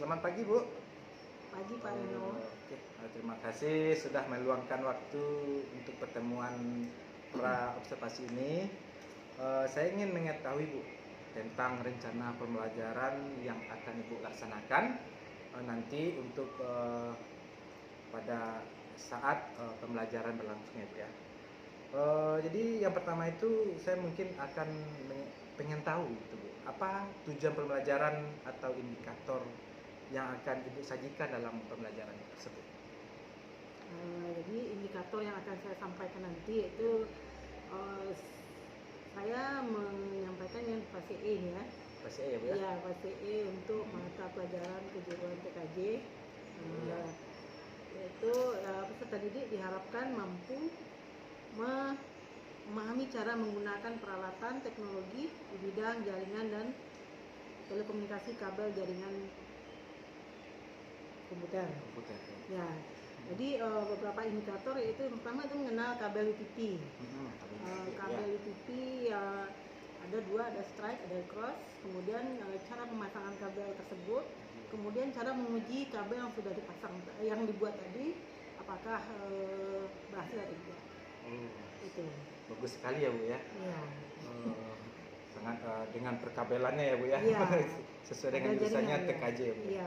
Selamat pagi Bu. Pagi Pak Reno. Oke, terima kasih sudah meluangkan waktu untuk pertemuan pra observasi ini. Saya ingin mengetahui Bu tentang rencana pembelajaran yang akan Ibu laksanakan nanti untuk pada saat pembelajaran berlangsung ya Bu ya. Jadi yang pertama itu saya mungkin akan pengen tahu gitu Bu, apa tujuan pembelajaran atau indikator yang akan Ibu sajikan dalam pembelajaran tersebut? Jadi indikator yang akan saya sampaikan nanti itu saya menyampaikan yang fase E ya. Fase E ya Bu ya? Iya, fase E untuk mata pelajaran kejuruan TKJ. Iya. Yaitu peserta didik diharapkan mampu memahami cara menggunakan peralatan teknologi di bidang jaringan dan telekomunikasi kabel jaringan komputer. Ya, jadi beberapa indikator yaitu yang pertama itu mengenal kabel UTP. Kabel UTP ada dua, ada strike, ada cross. Kemudian cara pemasangan kabel tersebut, kemudian cara menguji kabel yang sudah dipasang, yang dibuat tadi, apakah berhasil atau tidak. Itu. Bagus sekali ya Bu ya. Iya. Sangat dengan perkabelannya ya Bu ya. Iya. Sesuai dengan jurusannya TKJ ya Bu. Iya.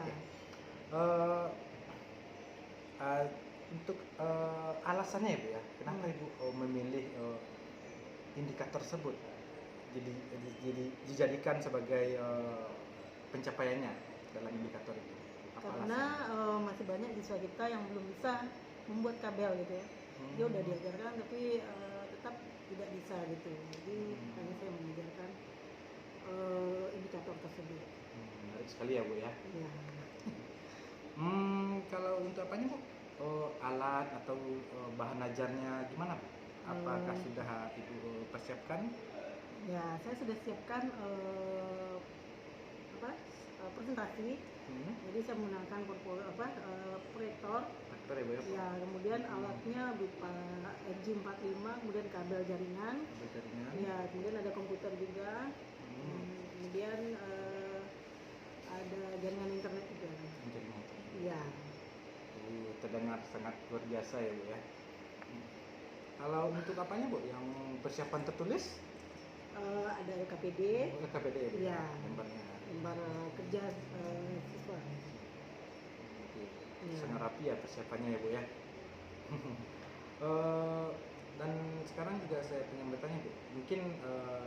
Untuk alasannya ya Bu ya, kenapa Ibu memilih indikator tersebut jadi dijadikan sebagai pencapaiannya dalam indikator itu? Karena masih banyak siswa kita yang belum bisa membuat kabel gitu ya. Dia udah diajarkan tapi tetap tidak bisa gitu. Jadi makanya saya mengajarkan indikator tersebut. Menarik sekali ya Bu ya. Iya. Kalau untuk apanya Bu? Alat atau bahan ajarnya gimana Bu? Apakah sudah Ibu persiapkan? Ya, saya sudah siapkan presentasi. Jadi saya menggunakan proyektor. Ya, Bu, ya? Ya, kemudian alatnya berupa RJ45, kemudian kabel jaringan. Ya, kemudian ada komputer juga. Kemudian ada jaringan internet juga. Iya. Terdengar sangat luar biasa ya Bu ya. Kalau untuk apanya Bu? Yang persiapan tertulis? Ada LKPD. LKPD ya Bu? Iya. Lembar kerja siswa. Sangat rapi ya persiapannya ya Bu ya. Dan sekarang juga saya ingin bertanya Bu, mungkin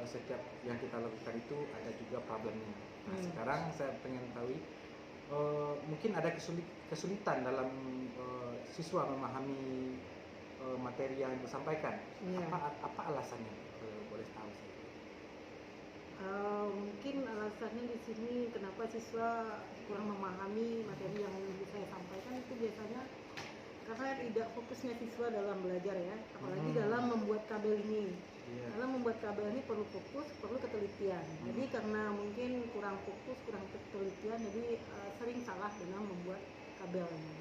setiap yang kita lakukan itu ada juga problemnya. Nah sekarang saya pengen tahu mungkin ada kesulitan dalam siswa memahami materi yang disampaikan. Apa alasannya? Boleh tahu saya? Mungkin alasannya di sini kenapa siswa kurang memahami materi yang saya sampaikan itu biasanya karena tidak fokusnya siswa dalam belajar ya, apalagi dalam membuat kabel ini. Dalam membuat kabel ini perlu fokus, perlu ketelitian. Jadi karena mungkin kurang fokus, kurang ketelitian, jadi sering salah dalam membuat kabel ini.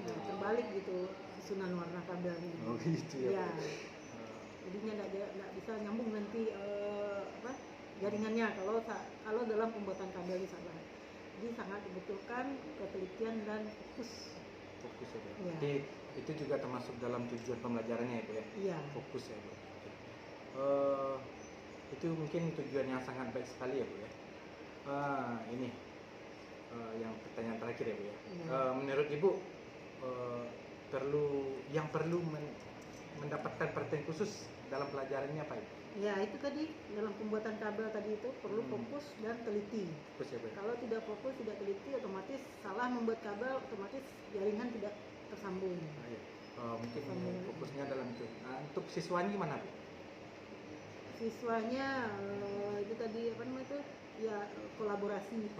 Nah, terbalik gitu susunan warna kabelnya. Oh gitu ya. Jadinya nggak bisa nyambung nanti jaringannya kalau dalam pembuatan kabel ini salah. Jadi sangat dibutuhkan ketelitian dan fokus. Fokus ya Bu. Ya. Jadi itu juga termasuk dalam tujuan pembelajarannya ya Bu ya. Iya. Fokus ya Bu. Itu mungkin tujuan yang sangat baik sekali ya Bu ya. Ini yang pertanyaan terakhir ya Bu ya. Menurut Ibu perlu mendapatkan perhatian khusus dalam pelajarannya apa Ibu? Ya itu tadi dalam pembuatan kabel tadi itu perlu fokus dan teliti. Fokus ya Bu. Kalau tidak fokus, tidak teliti, otomatis salah membuat kabel, otomatis jaringan tidak tersambung. Mungkin fokusnya dalam itu. Untuk siswanya gimana Bu? Siswanya itu tadi apa namanya itu? Ya kolaborasi.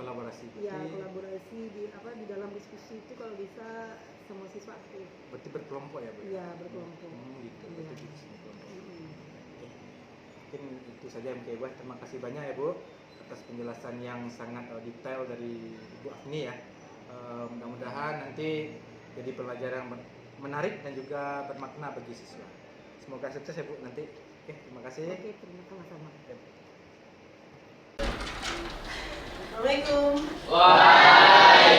Ya kolaborasi di dalam diskusi itu kalau bisa semua siswa aktif. Berarti berkelompok ya Bu? Iya berkelompok. Gitu. Berarti berkelompok. Mungkin itu saja MK Ibu. Terima kasih banyak ya Bu atas penjelasan yang sangat detail dari Ibu Afni ya. Mudah-mudahan nanti jadi pelajaran menarik dan juga bermakna bagi siswa. Semoga sukses ya Bu nanti. Oke, terima kasih. Oke, sama-sama. Assalamualaikum. Waalaikumsalam.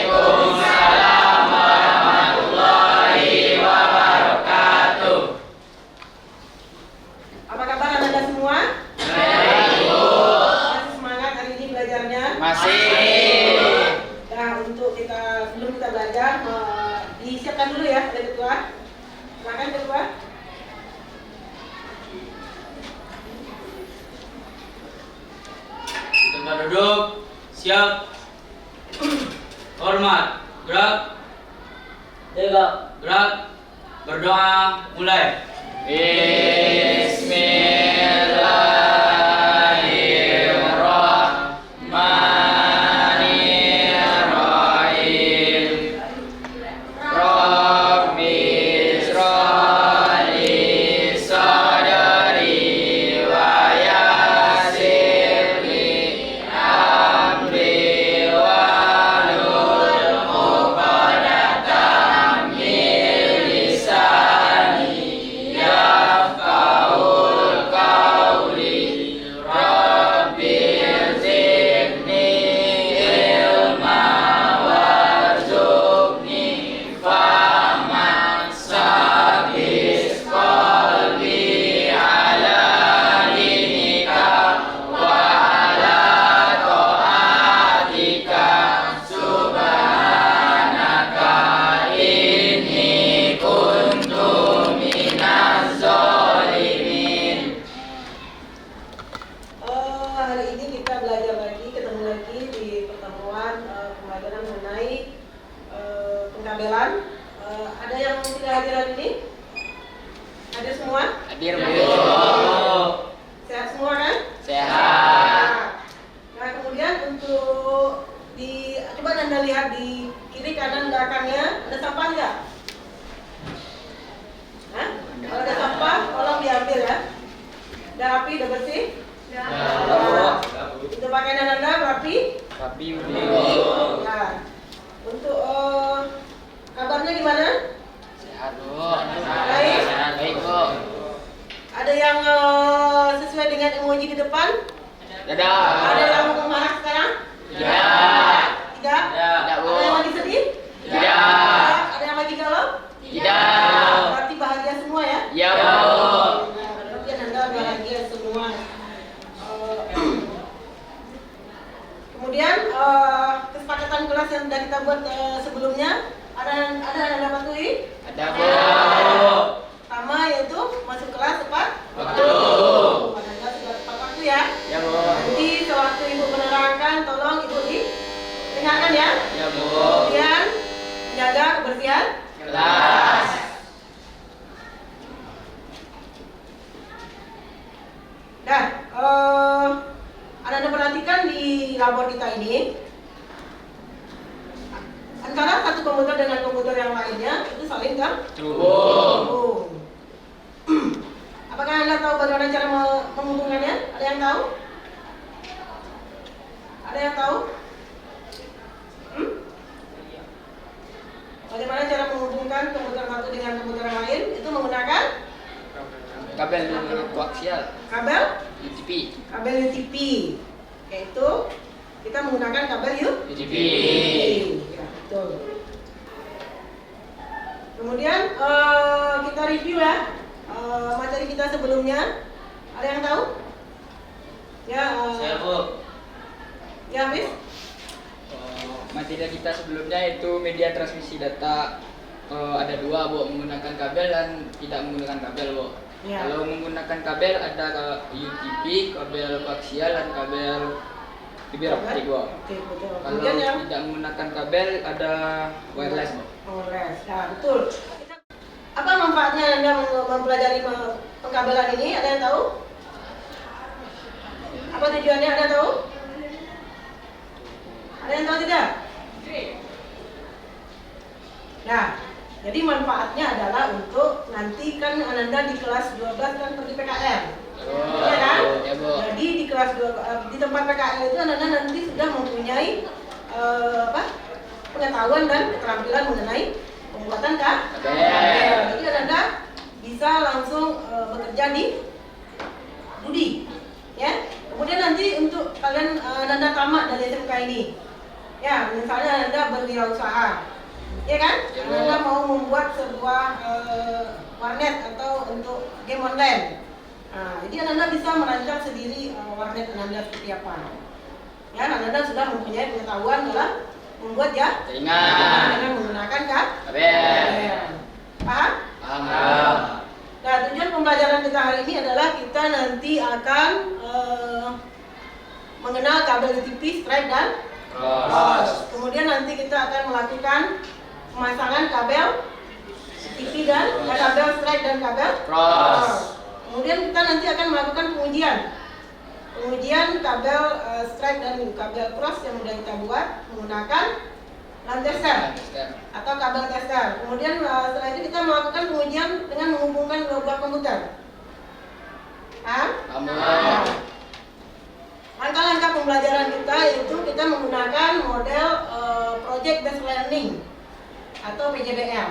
Masih. Nah, untuk kita sebelum kita belajar disiapkan dulu ya oleh ketua. Silakan ketua. Kita duduk, siap, hormat, gerak, gerak, berdoa, mulai. Bismillahirrahmanirrahim. Rabbi isra'li sadri wa yassirli amri wahlul 'uqdatam min lisani yafqahul qawli. Rabbi zidni ilma warzuqni fahman sabis qalbi ala dinika wa ala ta'atika subhanaka inni kuntu minaz zalimin. Hari ini kita belajar lagi, ketemu lagi di pertemuan pembelajaran mengenai pengkabelan. Ada yang tidak hadir hari ini? Hadir semua? Hadir, Bu. Sehat semua kan? Sehat. Nah, kemudian untuk coba Anda lihat di kiri kanan belakangnya ada sampah nggak? Hah? Kalau ada sampah, tolong diambil ya. Udah rapi, udah bersih? Udah pakaian Anda rapi? Tapi Nah, untuk kabarnya gimana? sehat, Bu. Baik. Sehat, baik, Bu. Ada yang sesuai dengan emoji di depan? Dadah. Ada yang marah sekarang? Tidak. Tidak? Tidak, Bu. Ada yang lagi sedih? Tidak. Ada yang lagi galau? Tidak. Berarti bahagia semua ya? Ya, Bu. Nah, berarti Anda bahagia semua. Kemudian kesepakatan kelas yang sudah kita buat sebelumnya ada Anda patuhi? Ada, Bu. Pertama yaitu masuk kelas tepat Waktu. Anda sudah tepat waktu ya. Ya, Bu. Nanti sewaktu Ibu menerangkan tolong Ibu didengarkan ya. Ya, Bu. Kemudian jaga kebersihan Kelas. dan Anda perhatikan di labor kita ini antara satu komputer dengan komputer yang lainnya itu saling Terhubung. Apakah Anda tahu bagaimana cara menghubungkannya? Ada yang tahu? Ada yang tahu? Bagaimana cara menghubungkan komputer satu dengan komputer yang lain? Itu menggunakan Kabel koaksial. kabel UTP. UTP. Yaitu kita menggunakan kabel UTP. Ya, betul. Kemudian kita review ya materi kita sebelumnya. Ada yang tahu? Ya, Saya, Bu. ya, Miss. Materi kita sebelumnya itu media transmisi data. Ada dua, Bu, menggunakan kabel dan tidak menggunakan kabel, Bu. Ya. Kalau menggunakan kabel ada UTP, kabel koaksial dan kabel fiber optik, Bu. Oke, betul. Kalau Kemudian yang tidak menggunakan kabel ada wireless, Bu. wireless. Nah, betul. Apa manfaatnya Anda mempelajari pengkabelan ini? Ada yang tahu? Apa tujuannya? Ada yang tahu? Ada yang tahu tidak? Nah, jadi manfaatnya adalah untuk nanti kan Anda di kelas 12 kan pergi PKL. Iya kan? Ya, Bu. Jadi di kelas di tempat PKL itu Anda nanti sudah mempunyai pengetahuan dan keterampilan mengenai pembuatan kabel. Jadi Anda bisa langsung bekerja di Budi, ya. Kemudian nanti untuk kalian Anda tamat dari SMK ini, ya, misalnya Anda berwirausaha, ya kan? Anda mau membuat sebuah warnet atau untuk game online. Nah, jadi Anda bisa merancang sendiri warnet Anda seperti apa. Ya, Anda sudah mempunyai pengetahuan dalam membuat ya Jaringan. dengan menggunakan Kabel. Paham? Paham. Nah, tujuan pembelajaran kita hari ini adalah kita nanti akan mengenal kabel UTP, stripe dan cross. Kemudian nanti kita akan melakukan pemasangan kabel UTP dan kabel stripe dan kabel Cross. Kemudian kita nanti akan melakukan pengujian kabel stripe dan kabel cross yang sudah kita buat menggunakan LAN tester atau kabel tester. Kemudian setelah itu kita melakukan pengujian dengan menghubungkan dua buah komputer. Langkah-langkah pembelajaran kita yaitu kita menggunakan model project based learning atau PJBL,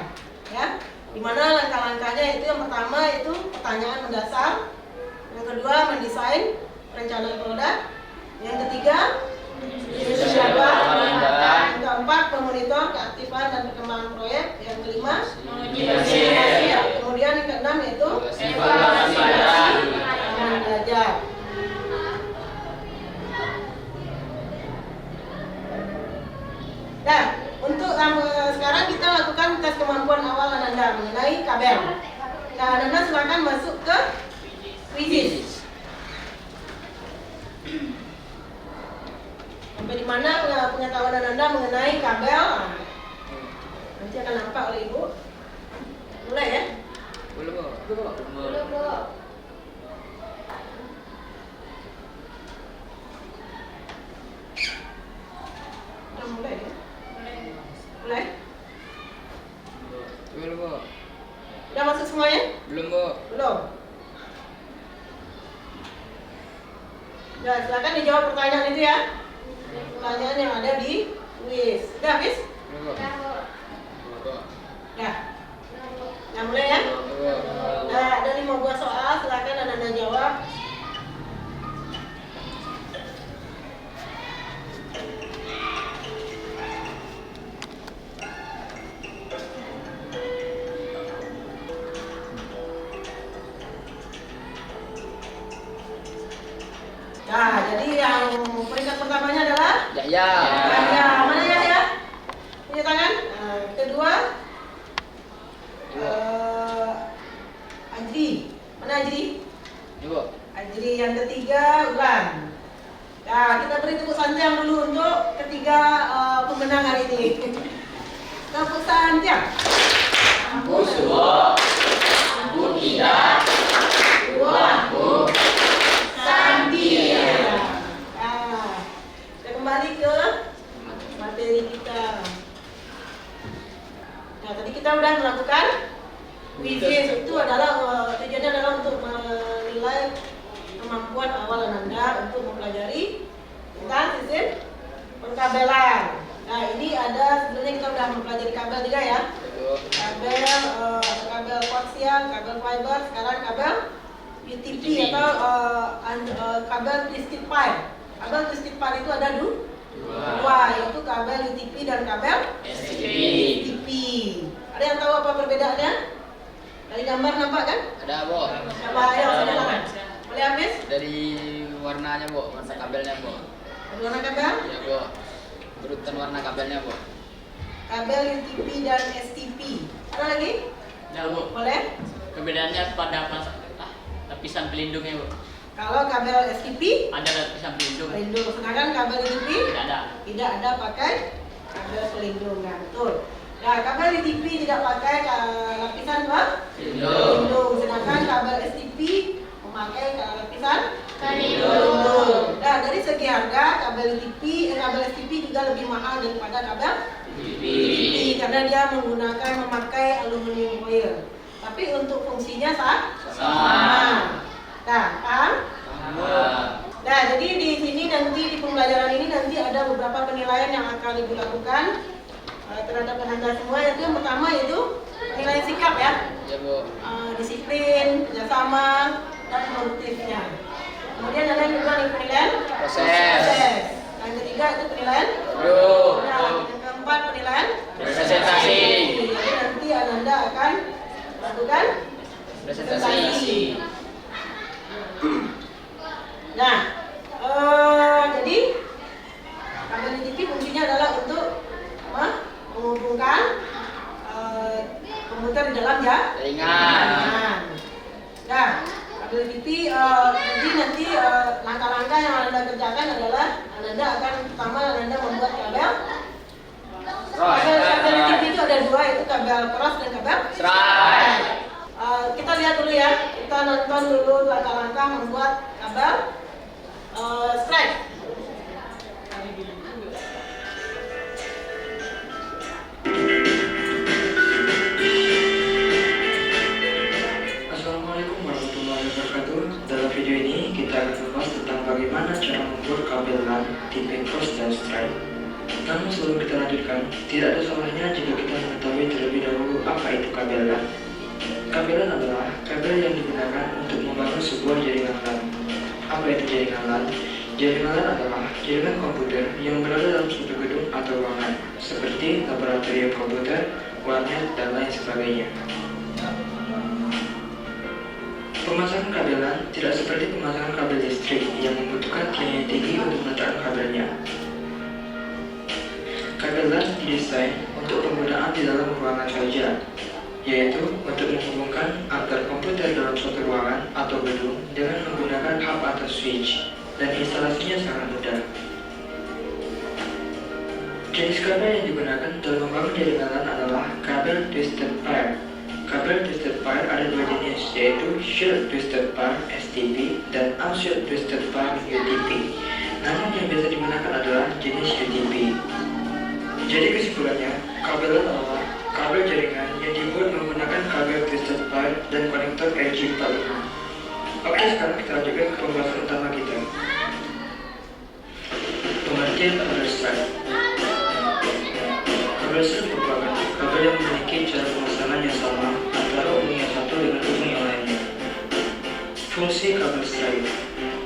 ya. Dimana langkah-langkahnya itu yang pertama itu pertanyaan mendasar, yang kedua mendesain perencanaan produk, yang ketiga yang keempat memonitor keaktifan dan perkembangan proyek, yang kelima kemudian yang keenam yaitu evaluasi belajar. Nah, untuk sekarang kita lakukan tes kemampuan awal Anda mengenai kabel. Nah, Anda silakan masuk ke quizzes. Sampai di mana pengetahuan Anda mengenai kabel? Nanti akan nampak oleh Ibu. Mulai ya. Belum. Udah mulai ya? Mulai? Belum. Udah masuk semuanya? Belum, Bu. Belum. Nah, silakan dijawab pertanyaan itu ya. Pertanyaan yang ada di quiz. Udah habis? Belum, Bu. Ya. Nah, mulai ya. Nah, ada 5 buah soal, silakan Anda jawab. Nah, jadi yang peringkat pertamanya adalah Ya. Yahya. Mana Yahya? Punya tangan? Nah, kedua Ajri. Mana Ajri? Ibu. Ajri. Yang ketiga Ulan. Nah, kita beri tepuk sanjang dulu untuk ketiga pemenang hari ini. Tepuk sanjang. Aku suruh. Aku tidak. Aku Sandi. Nah, kita kembali ke materi kita. Nah, tadi kita sudah melakukan quizzes. Itu adalah tujuannya adalah untuk menilai kemampuan awal Anda untuk mempelajari tentang sistem perkabelan. Nah, ini ada sebenarnya kita sudah mempelajari kabel juga ya. Kabel koaksial, kabel fiber, sekarang kabel UTP atau kabel twisted pipe. Kabel twisted pipe itu ada dua, yaitu kabel UTP dan kabel STP. Ada yang tahu apa perbedaannya? Dari gambar nampak kan? Ada, Bu. Coba ayo silakan. Boleh habis? Dari warnanya, Bu. Warna kabelnya, Bu. Warna kabel? Ya, Bu. Urutan warna kabelnya, Bu. Kabel UTP dan STP. Ada lagi? Ya, Bu. Boleh? Perbedaannya pada lapisan pelindungnya, Bu. Kalau kabel STP Ada lapisan pelindung. pelindung, sedangkan kabel UTP Tidak ada. pakai kabel pelindung. Nah, betul. Nah, kabel UTP tidak pakai lapisan apa? Pelindung. Sedangkan kabel STP memakai lapisan pelindung. Nah, dari segi harga kabel UTP, kabel STP juga lebih mahal daripada kabel UTP karena dia memakai aluminium foil. Tapi untuk fungsinya sama. Nah, paham? Nah, jadi di sini nanti di pembelajaran ini nanti ada beberapa penilaian yang akan Ibu lakukan terhadap Anda semua. Yaitu yang pertama yaitu penilaian sikap ya. Ya, Bu. Disiplin, kerjasama, dan produktifnya. Kemudian ada yang kedua nih penilaian Proses. Yang ketiga itu penilaian Produk. Nah, yang keempat penilaian Presentasi. Jadi nanti Anda akan lakukan Presentasi. Nah, jadi Nanda akan pertama Nanda membuat kabel. Kabel TV itu ada dua, itu kabel keras dan kabel Serai. kita lihat dulu ya, kita nonton dulu langkah-langkah membuat kabel strike. Assalamualaikum warahmatullahi wabarakatuh. Dalam video ini kita akan membahas tentang bagaimana cara membuat kabel LAN tipe cross dan strike. Namun sebelum kita lanjutkan, tidak ada salahnya jika kita mengetahui terlebih dahulu apa itu kabel LAN. Kabel LAN adalah kabel yang digunakan untuk membangun sebuah jaringan LAN. Apa itu jaringan LAN? Jaringan LAN adalah jaringan komputer yang berada dalam suatu gedung atau ruangan, seperti laboratorium komputer, warnet, dan lain sebagainya. Pemasangan kabel LAN tidak seperti pemasangan kabel listrik yang membutuhkan tiang yang tinggi untuk meletakkan kabelnya. Kabel LAN didesain untuk penggunaan di dalam ruangan saja, yaitu untuk menghubungkan antar komputer dalam suatu ruangan atau gedung dengan menggunakan hub atau switch, dan instalasinya sangat mudah. Jenis kabel yang digunakan dalam membangun jaringan LAN adalah kabel twisted pair. Kabel twisted pair ada dua jenis, yaitu short twisted pair (STP) dan unshort twisted pair (UTP). Namun yang biasa digunakan adalah jenis UTP. Jadi kesimpulannya, kabel LAN adalah kabel jaringan yang dibuat menggunakan kabel twisted pair dan konektor RJ45. Oke, sekarang kita lanjutkan ke pembahasan utama kita. Pengertian kabel strike. Kabel strike merupakan kabel yang memiliki cara pemasangan yang sama antara hubung yang satu dengan hubung yang lainnya. Fungsi kabel strike.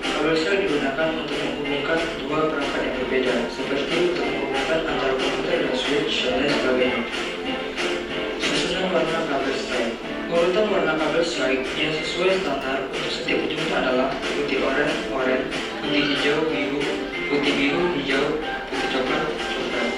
Kabel strike digunakan untuk menghubungkan dua perangkat yang berbeda, seperti untuk menghubungkan antara komputer dan switch dan lain sebagainya. Susunan warna kabel strike. Urutan warna kabel strike yang sesuai standar untuk setiap ujungnya adalah putih oranye, putih hijau, biru, putih biru, hijau, putih coklat, coklat.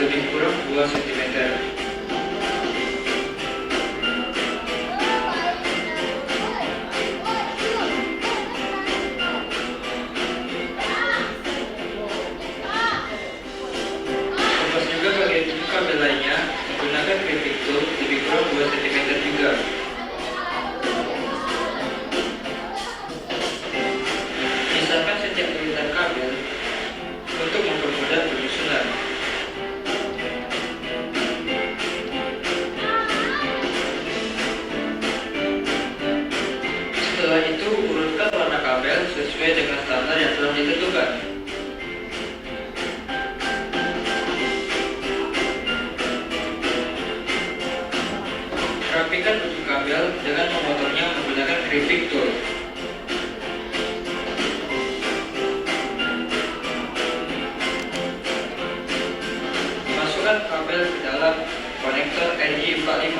Lebih kurang 2 cm. Kompas juga bagian ujung kabel lainnya menggunakan kritik tool lebih kurang 2 cm juga. Misalkan setiap lilitan kabel untuk mempermudah penyusunan. Setelah itu, urutkan warna kabel sesuai dengan standar yang telah ditentukan. Rapikan ujung kabel dengan memotongnya menggunakan crimping tool. Masukkan kabel ke dalam konektor RJ45.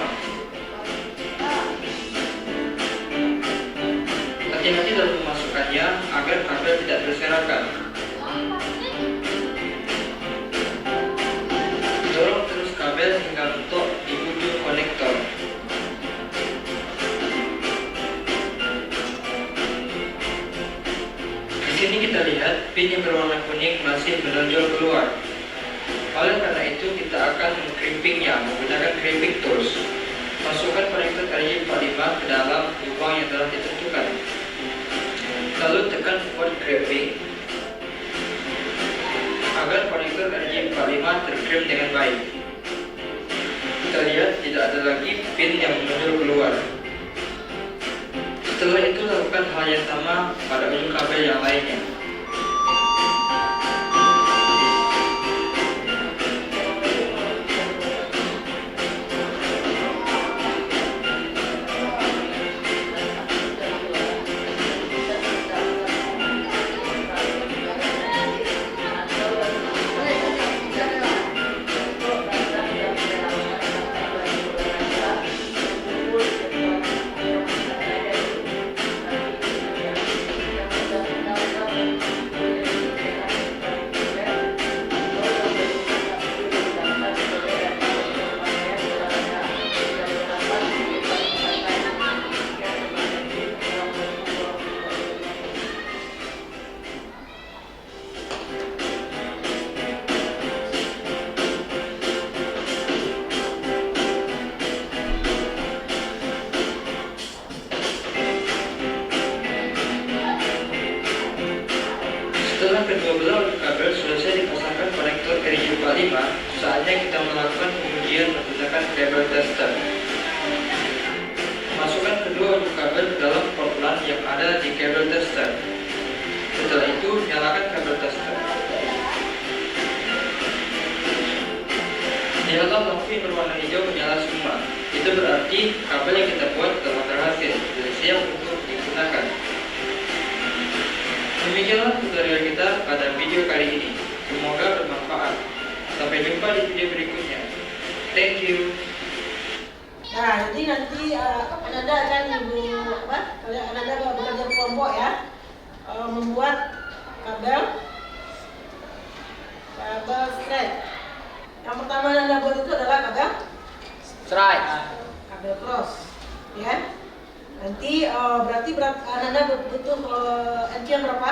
Hati-hati dalam memasukkannya agar kabel tidak berserakan. Dorong terus kabel hingga mentok di ujung konektor. Di sini kita lihat pin yang berwarna kuning masih menonjol keluar. Oleh karena itu kita akan mengkrimpingnya menggunakan crimping tools. Masukkan konektor RJ45 ke dalam lubang yang telah ditentukan. Lalu tekan tombol crimping agar konektor RJ45 terkrim dengan baik. Kita lihat tidak ada lagi pin yang menonjol keluar. Setelah itu lakukan hal yang sama pada ujung kabel yang lainnya. saatnya kita melakukan pengujian menggunakan kabel tester. Masukkan kedua ujung kabel ke dalam port LAN yang ada di kabel tester. Setelah itu, nyalakan kabel tester. Lihatlah lampu yang berwarna hijau menyala semua. Itu berarti kabel yang kita buat telah berhasil dan siap untuk digunakan. Demikianlah tutorial kita pada video kali ini. Semoga bermanfaat. Sampai jumpa di video berikutnya. Thank you. Nah, jadi nanti Ananda akan Ananda bekerja kelompok ya, membuat kabel straight. Yang pertama Ananda buat itu adalah Strike. kabel cross, ya. Nanti berarti Ananda butuh NPM berapa?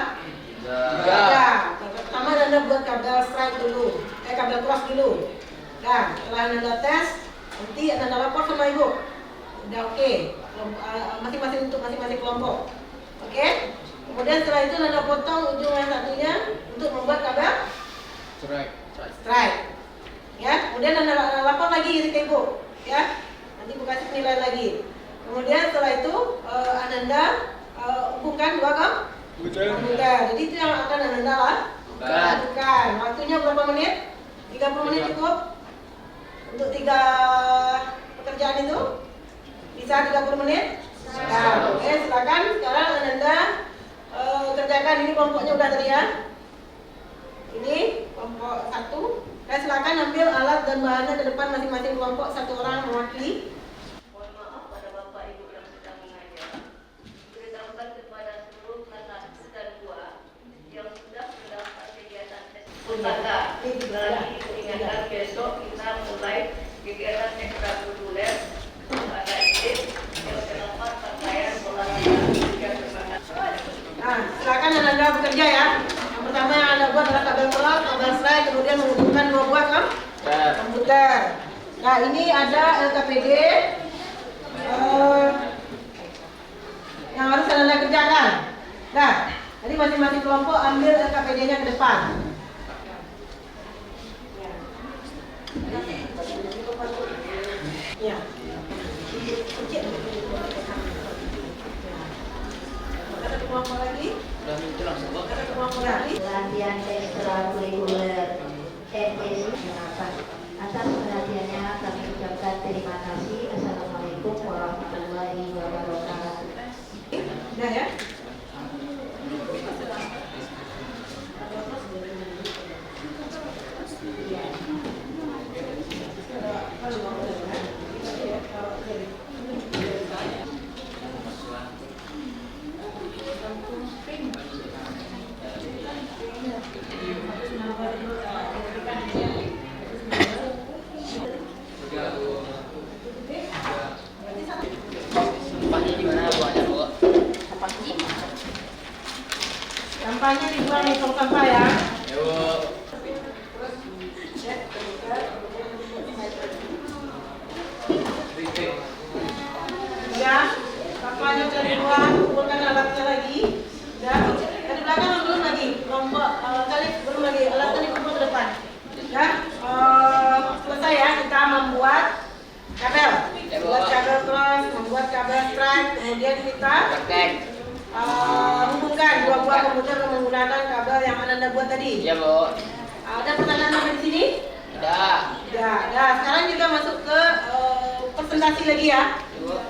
3. Pertama Ananda buat kabel straight dulu, kabel cross dulu. Nah, setelah Ananda tes, nanti Ananda lapor sama ibu. Udah oke. Masing-masing untuk masing-masing kelompok. Oke? Kemudian setelah itu Ananda potong ujung yang satunya untuk membuat kabel straight. Ya, kemudian Anda lapor lagi ke ibu, ya. Nanti ibu kasih penilaian lagi. Kemudian setelah itu Ananda hubungkan dua komputer. Jadi itu yang akan Ananda lakukan. Waktunya berapa menit? 30 menit cukup untuk 3 pekerjaan itu? Bisa 30 menit? Nah, oke, silakan. Sekarang Ananda kerjakan. Ini kelompoknya udah tadi ya. Ini kelompok 1. Nah, silakan ambil alat dan bahannya ke depan masing-masing kelompok, satu orang mewakili. Mohon maaf pada Bapak Ibu yang sedang mengajar. Beritahukan kepada seluruh kelas 1 dan 2 yang sudah mendaftar kegiatan tes pustaka. Lagi diingatkan besok kita mulai kegiatan ekstrakurikuler ada ide yang terdapat pakaian olahraga dan berbagai. Nah, silakan Ananda bekerja ya. Yang pertama yang Anda buat adalah kabel cross, kabel straight, kemudian menghubungkan 2 buah komputer. Nah, ini ada LKPD yang harus Anda kerjakan. Nah, jadi masing-masing kelompok ambil LKPD-nya ke depan. Ya. Ada kelompok lagi? Ada kelompok lagi? Latihan ekstrakurikuler NS atas perhatiannya kami ucapkan terima kasih. Assalamualaikum warahmatullahi wabarakatuh. Udah ya? Sampahnya di mana buangnya, Bu? Sampahnya dibuang di tong sampah ya. Yuk. Ya, sampahnya sudah dibuang, kumpulkan alatnya lagi. Ya, dari belakang belum lagi, kelompok kali belum lagi, alatnya dikumpul ke depan. Ya, selesai ya kita membuat kabel, membuat kabel cross, membuat kabel straight, kemudian kita hubungkan 2 buah komputer menggunakan kabel yang Anda buat tadi. Iya, Bu. Ada pertanyaan sampai di sini? Tidak. Ya, nah sekarang kita masuk ke presentasi lagi ya.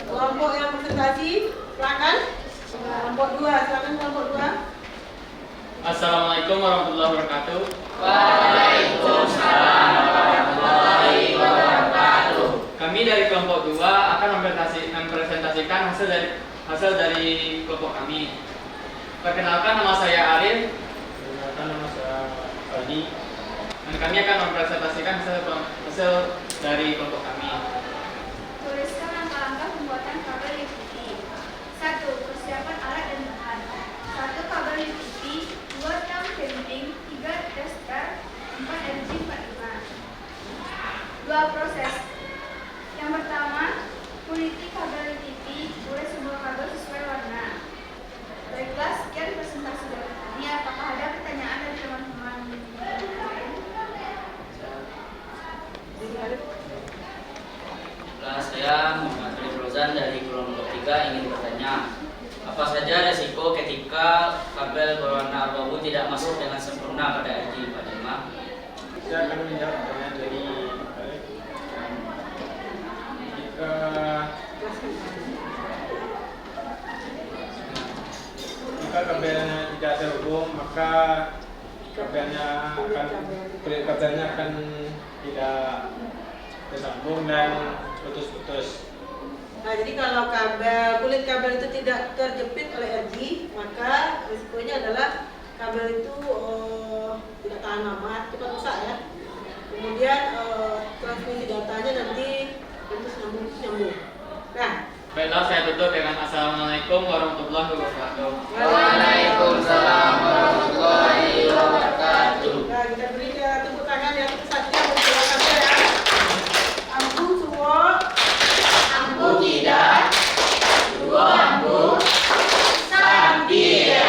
Kelompok yang presentasi, silakan. Kelompok 2, silakan kelompok 2. Assalamualaikum warahmatullahi wabarakatuh. Waalaikumsalam warahmatullahi wabarakatuh. Kami dari kelompok 2 akan mempresentasikan hasil dari kelompok kami. Perkenalkan, nama saya Arif. Perkenalkan, nama saya Aldi. Dan kami akan mempresentasikan hasil dari kelompok kami. Tuliskan langkah-langkah pembuatan kabel liquidity. 1. Persiapan alat dan bahan. 1. Kabel liquidity. 2. Tang bending. 3. tester. 4. LG45. 2. Proses. Yang pertama, kuliti kabel liquidity. Tulis sebuah kabel sesuai warna. Baiklah, sekian presentasi dari kami. Apakah ada pertanyaan dari teman-teman? Sultan dari kelompok 3 ingin bertanya, apa saja resiko ketika kabel berwarna abu-abu tidak masuk dengan sempurna pada RG Pak Jelma? Saya akan menjawab pertanyaan dari jika kabelnya tidak terhubung, maka kulit kabelnya akan tidak tersambung dan putus-putus. Nah, jadi kalau kulit kabel itu tidak terjepit oleh RG, maka risikonya adalah kabel itu tidak tahan lama, cepat rusak ya. Kemudian transmisi datanya nanti putus nyambung. Nah, Baiklah, saya tutup dengan Assalamualaikum warahmatullahi wabarakatuh. Waalaikumsalam warahmatullahi wabarakatuh. Nah, kita beri tepuk tangan yang satu untuk kabel ya. Ampun semua. Ambu tidak, dua ambu, sambil.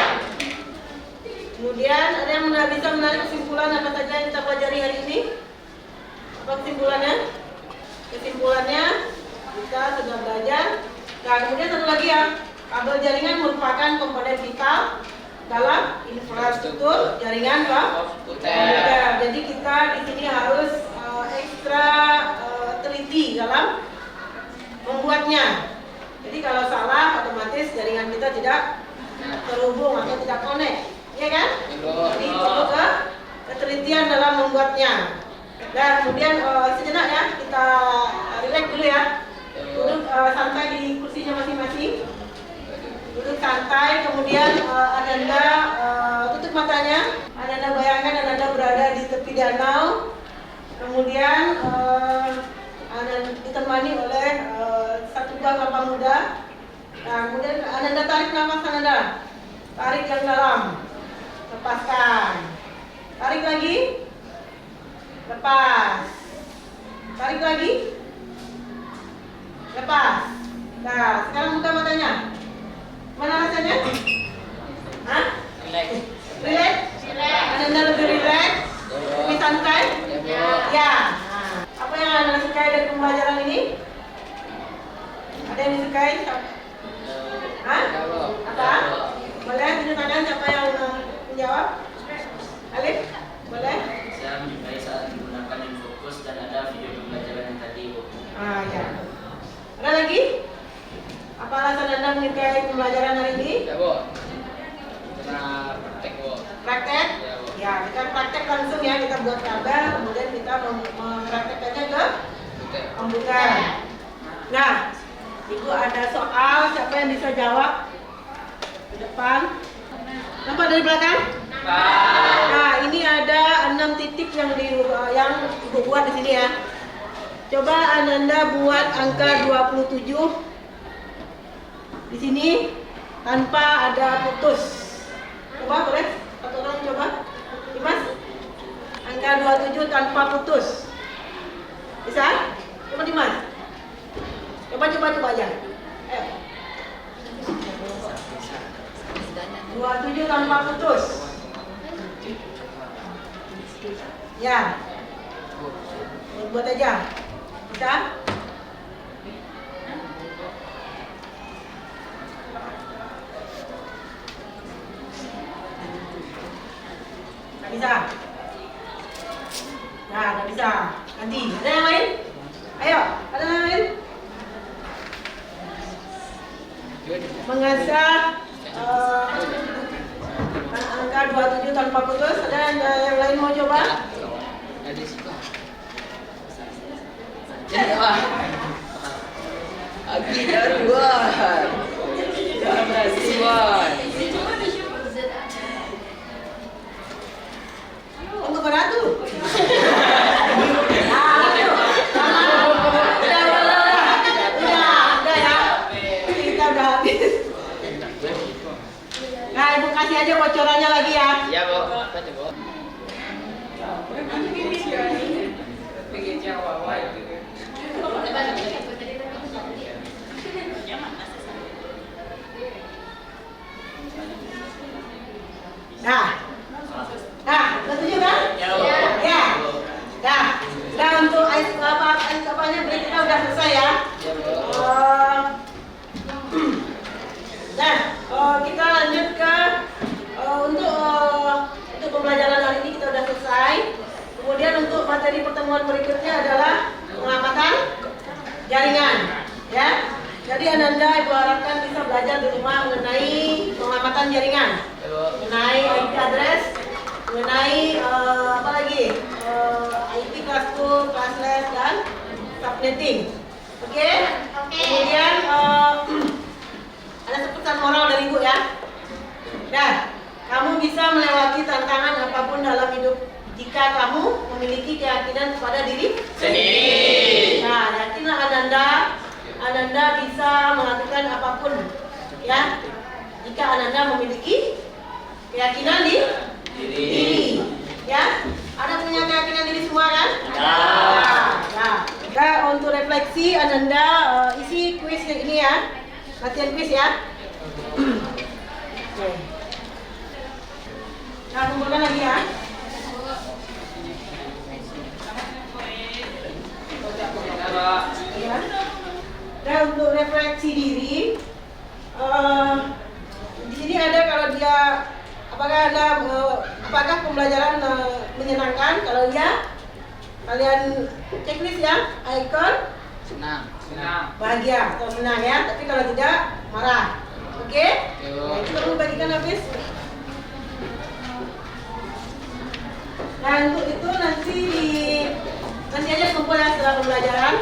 Kemudian ada yang bisa menarik kesimpulan apa saja yang kita pelajari hari ini? Apa kesimpulannya? Kesimpulannya kita sudah belajar. Nah, kemudian satu lagi ya, kabel jaringan merupakan komponen vital dalam infrastruktur jaringan komputer. Jadi kita di sini harus ekstra teliti dalam membuatnya. Jadi kalau salah, otomatis jaringan kita tidak terhubung atau tidak connect, ya kan? Jadi perlu ketelitian dalam membuatnya. Dan kemudian sejenak ya, kita relax dulu ya. Duduk santai di kursinya masing-masing. Duduk santai, kemudian Ananda tutup matanya. Ananda bayangkan Ananda berada di tepi danau. Kemudian Ananda ditemani oleh satu buah kelapa muda. Nah, kemudian Ananda tarik nafas Ananda. Tarik yang dalam. Lepaskan. Tarik lagi. Lepas. Tarik lagi. Lepas. Nah, sekarang buka matanya. Mana rasanya? Hah? Relax. Ananda lebih relax. Lebih santai. Ya. Apa yang Anda sukai dari pembelajaran ini? Ada yang disukai? Hah? Apa? Boleh tunjuk tangan siapa yang menjawab? Alif? Boleh? Saya menyukai saat menggunakan InFocus dan ada video pembelajaran yang tadi, Bu. Ah, ya. Ada lagi? Apa alasan Anda menyukai pembelajaran hari ini? Ya, Bu. Kita praktek, Bu. Praktek? Ya, Bu. Ya, kita praktek langsung ya. Kita buat kabel, kemudian kita mempraktekkannya ke komputer. Nah, Ibu ada soal, siapa yang bisa jawab? Ke depan. Nampak dari belakang? Nah, ini ada 6 titik yang Ibu buat di sini ya. Coba Ananda buat angka 27 di sini tanpa ada putus. Coba boleh? Satu orang coba. Dimas? Angka 27 tanpa putus. Bisa? Coba Dimas. Coba aja. Ayo. 27 tanpa putus. Ya. Buat aja. Bisa? Nggak bisa. Nah, nggak bisa. Nanti. Ada yang lain? Ayo, ada yang lain? Mengasah angka 27 tanpa putus. Ada yang lain mau coba? Ada siapa? Abi Darwan. Untuk beratu. Udah ya. Kita udah habis. Nah, Ibu kasih aja bocorannya lagi ya. Ya, Bu. Kita coba. Nah, setuju kan? Ya. Nah, untuk apanya berarti kita udah selesai ya. Ya, Bu. pertemuan berikutnya adalah pengamatan jaringan, ya. Jadi Ananda Ibu harapkan bisa belajar di rumah mengenai pengamatan jaringan, mengenai IP address, mengenai apa lagi, IP classroom, classless dan subnetting. Oke? Kemudian ada pesan moral dari Ibu ya. Dan kamu bisa melewati tantangan apapun dalam hidup jika kamu memiliki keyakinan kepada diri Sendiri. Nah, yakinlah Ananda bisa melakukan apapun, ya. Jika Ananda memiliki keyakinan di diri, ya. Ada punya keyakinan diri semua kan? Nah, untuk refleksi Ananda isi kuis yang ini ya, latihan kuis ya. Oke. Nah, kumpulkan lagi ya. Ya. Dan untuk refleksi diri, di sini ada kalau dia apakah pembelajaran menyenangkan? Kalau ya, kalian checklist ya, icon Senang. bahagia atau senang ya. Tapi kalau tidak, marah. Oke? Nah, itu perlu bagikan habis. Nah, untuk itu nanti aja kumpul ya setelah pembelajaran.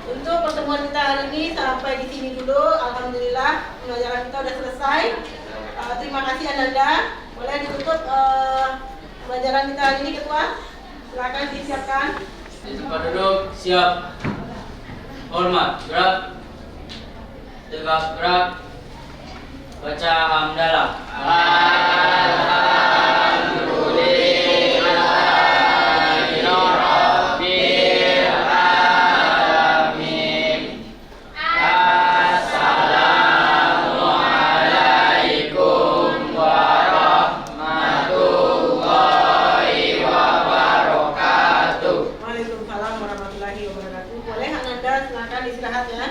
Untuk pertemuan kita hari ini sampai di sini dulu. Alhamdulillah pembelajaran kita sudah selesai. Terima kasih Ananda. Boleh ditutup pembelajaran kita hari ini, Ketua. Silakan disiapkan. Di tempat duduk, siap. Hormat, gerak. Tegak, gerak. Baca hamdalah. Waalaikumsalam warahmatullahi wabarakatuh. Boleh Ananda silakan istirahat ya.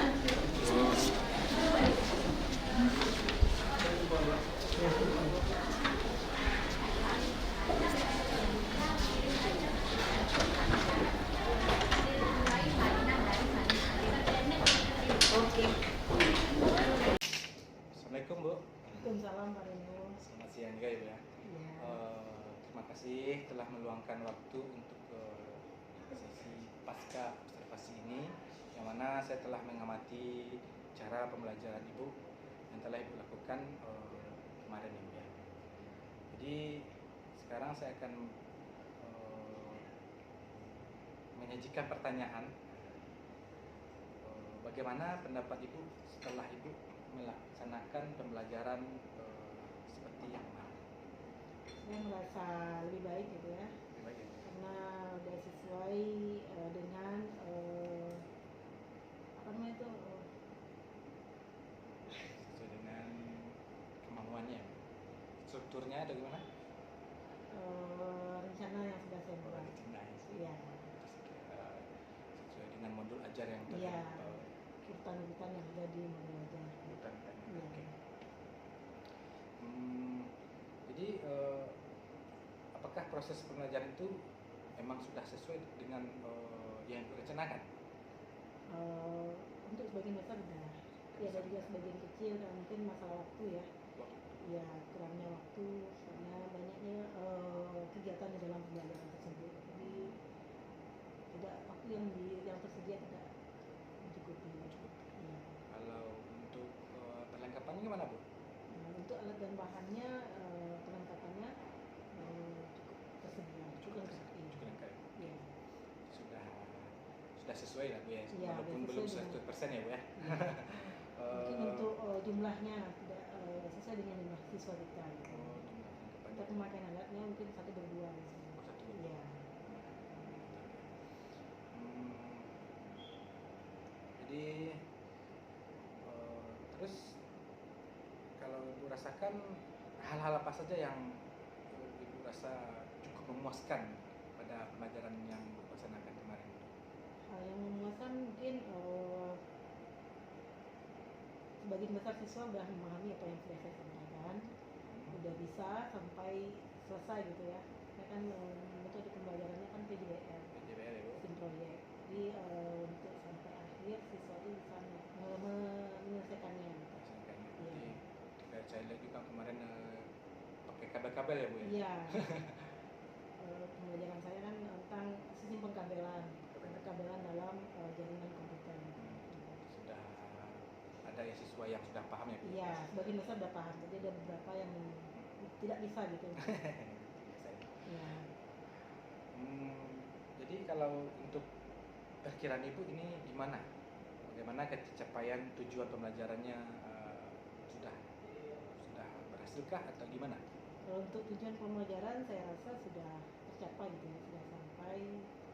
Oke. Assalamualaikum Bu. Waalaikumsalam Pak Reno. Selamat siang juga Ibu ya. Ya. Terima kasih telah meluangkan waktu untuk sesi pasca observasi ini, yang mana saya telah mengamati cara pembelajaran Ibu yang telah Ibu lakukan kemarin Ibu ya. Jadi sekarang saya akan menyajikan pertanyaan. Bagaimana pendapat Ibu setelah Ibu melaksanakan pembelajaran seperti yang kemarin? Saya merasa lebih baik gitu ya. Lebih baik ya? Karena udah sesuai dengan apa namanya itu Sesuai dengan kemampuannya, strukturnya atau gimana? rencana yang sudah saya buat. Iya. Sesuai dengan modul ajar yang telah Iya. Urutan-urutan yang ada di modul ajar. Iya. Oke. Jadi apakah proses pembelajaran itu memang sudah sesuai dengan yang direncanakan? Untuk sebagian besar udah. Ya, ada juga sebagian kecil dan mungkin masalah waktu ya. Ya, kurangnya waktu karena banyaknya kegiatan di dalam pembelajaran tersebut. Jadi tidak waktu yang tersedia tidak mencukupi. Ya. Kalau untuk perlengkapannya gimana Bu? Nah, untuk alat dan bahannya perlengkapannya cukup tersedia. Cukup lengkap. Cukup lengkap. Ya. Sudah sesuai lah Bu ya, Iya, walaupun udah belum sesuai 100% ya Bu ya. Mungkin untuk jumlahnya tidak sesuai dengan jumlah siswa kita. Kita pemakaian alatnya mungkin 1/2. Iya. Jadi terus kalau Ibu rasakan hal-hal apa saja yang Ibu rasa cukup memuaskan pada pembelajaran yang dilaksanakan kemarin? Hal yang memuaskan mungkin sebagian besar siswa sudah memahami apa yang sudah saya sampaikan, sudah bisa sampai selesai gitu ya. Saya kan metode pembelajarannya kan PJBL. proyek. Jadi untuk sampai akhir siswa itu bisa menyelesaikannya. Jadi kayak saya lihat juga kemarin pakai kabel-kabel ya Bu ya. Iya. Pembelajaran saya kan tentang sistem pengkabelan dalam jaringan komputer. Sudah ada ya siswa yang sudah paham ya Bu? Iya, sebagian besar sudah paham. Jadi ada beberapa yang tidak bisa gitu. Ya. Jadi kalau untuk perkiraan Ibu ini gimana? Bagaimana pencapaian tujuan pembelajarannya sudah berhasilkah atau gimana? Kalau untuk tujuan pembelajaran saya rasa sudah tercapai gitu ya, sudah sampai.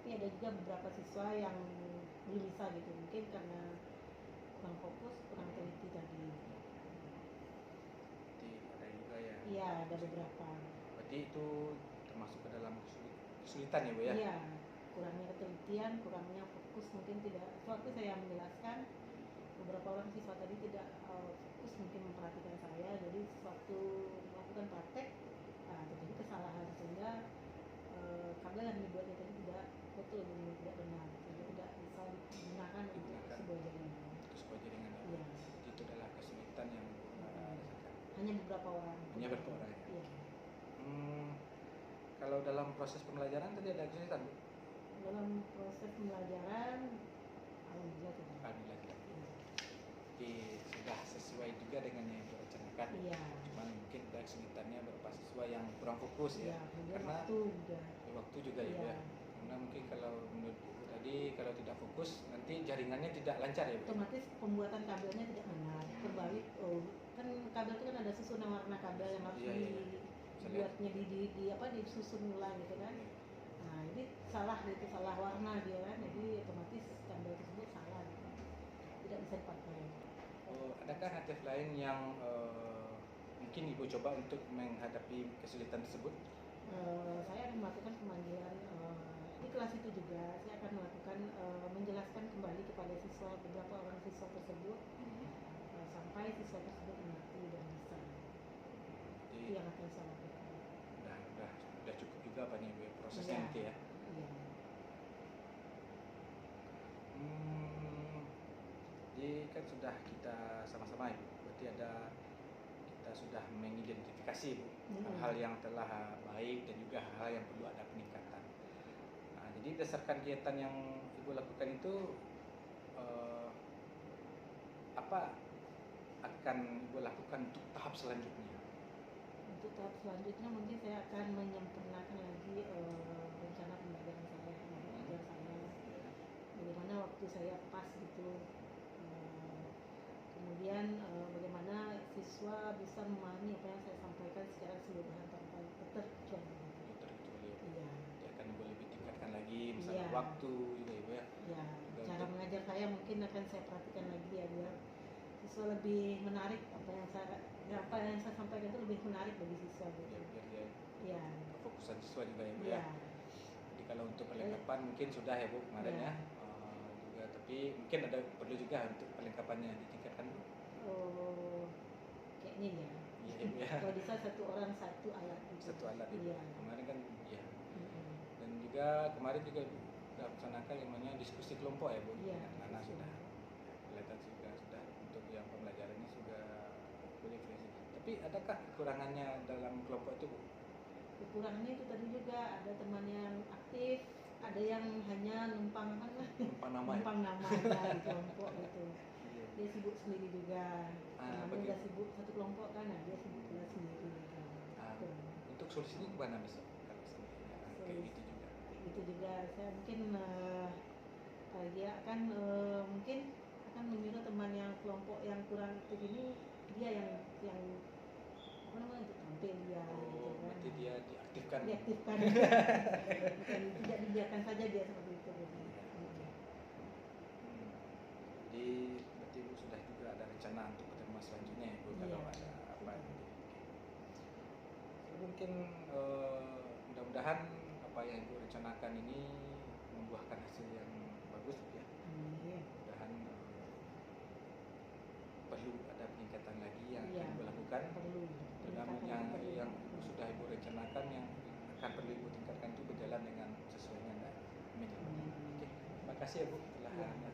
Tapi ada juga beberapa siswa yang belum bisa gitu, mungkin karena kurang fokus, kurang teliti tadi. Jadi ada juga ya. Iya, ada beberapa. Berarti itu termasuk ke dalam kesulitan ya Bu ya? Iya, kurangnya ketelitian, kurangnya fokus, mungkin tidak. Sewaktu saya menjelaskan, beberapa orang siswa tadi tidak fokus mungkin memperhatikan saya, jadi sewaktu melakukan praktek terjadi kesalahan sehingga kabel yang dibuat itu tidak betul, tidak benar, sehingga tidak bisa digunakan untuk sebuah jaringan. Iya. Itu adalah kesulitan yang rasakan. Hanya beberapa orang. Hanya beberapa orang. Ya? Iya. Kalau dalam proses pembelajaran tadi ada kesulitan Bu? Dalam proses pembelajaran, alhamdulillah tidak. Alhamdulillah tidak. Jadi sudah sesuai juga dengan yang direncanakan. Iya. Cuman mungkin ada kesulitannya beberapa siswa yang kurang fokus ya. Karena waktu juga ya Bu ya. Karena mungkin kalau menurut Ibu tadi kalau tidak fokus nanti jaringannya tidak lancar ya Bu. Otomatis pembuatan kabelnya tidak benar. Terbalik, kan kabel itu kan ada susunan warna kabel yang harus dibuatnya disusun ulang gitu kan. Nah ini salah gitu, salah warna dia kan, jadi otomatis kabel tersebut salah gitu. Tidak bisa dipakai. Adakah alternatif lain yang mungkin Ibu coba untuk menghadapi kesulitan tersebut? Saya akan melakukan pemanggilan di kelas itu juga. Saya akan melakukan menjelaskan kembali kepada siswa, beberapa orang siswa tersebut sampai siswa tersebut mengerti dan bisa. Itu yang akan saya lakukan. Udah cukup juga apa nih Bu prosesnya nanti ya? Iya. Jadi kan sudah kita sama-sama Ibu, berarti kita sudah mengidentifikasi Bu, hal-hal yang telah baik dan juga hal-hal yang perlu ada peningkatan. Nah, jadi berdasarkan kegiatan yang Ibu lakukan itu apa akan Ibu lakukan untuk tahap selanjutnya? Untuk tahap selanjutnya mungkin saya akan menyempurnakan lagi rencana pembelajaran saya, mengajar saya. Bagaimana waktu saya pas gitu. Kemudian bagaimana siswa bisa memahami apa yang saya sampaikan secara keseluruhan tanpa terkecuali. Iya. Dia akan lebih tingkatkan lagi misalnya waktu juga Ibu ya. Iya. Cara mengajar saya mungkin akan saya perhatikan lagi ya biar siswa lebih menarik, apa yang saya sampaikan itu lebih menarik bagi siswa gitu. Biar dia fokusan siswa juga ya Bu ya. Jadi kalau untuk perlengkapan mungkin sudah ya Bu kemarin ya. Tapi mungkin ada perlu juga untuk perlengkapannya ditingkatkan Bu. Kayaknya ya. Iya. Kalau bisa satu orang satu alat. Satu alat Iya. Kemarin kan ya. Dan juga kemarin juga kita laksanakan yang namanya diskusi kelompok ya Bu. Iya. Anak sudah kelihatan sudah untuk yang pembelajarannya sudah boleh fleksibel. Tapi adakah kekurangannya dalam kelompok itu Bu? Kekurangannya itu tadi juga ada teman yang aktif, ada yang hanya numpang nama aja di kelompok gitu. Dia sibuk sendiri juga. Namanya udah sibuk satu kelompok kan, dia sibuk juga sendiri gitu. Untuk solusinya gimana besok kalau kayak gitu juga? Itu juga saya mungkin dia akan mungkin akan menyuruh teman yang kelompok yang kurang aktif ini, dia yang apa namanya itu tampil dia gitu kan. Berarti dia diaktifkan. Bukan tidak dibiarkan saja dia seperti itu. Jadi berarti Ibu sudah juga ada rencana untuk pertemuan selanjutnya ya Bu, kalau ada apa nanti. Mungkin mudah-mudahan apa yang Ibu rencanakan ini membuahkan hasil yang bagus ya. Mudah-mudahan perlu ada peningkatan lagi yang akan Ibu lakukan. Yang Ibu sudah Ibu rencanakan yang akan perlu Ibu tingkatkan itu berjalan dengan sesuai dengan. Amin. kasih ya Bu telah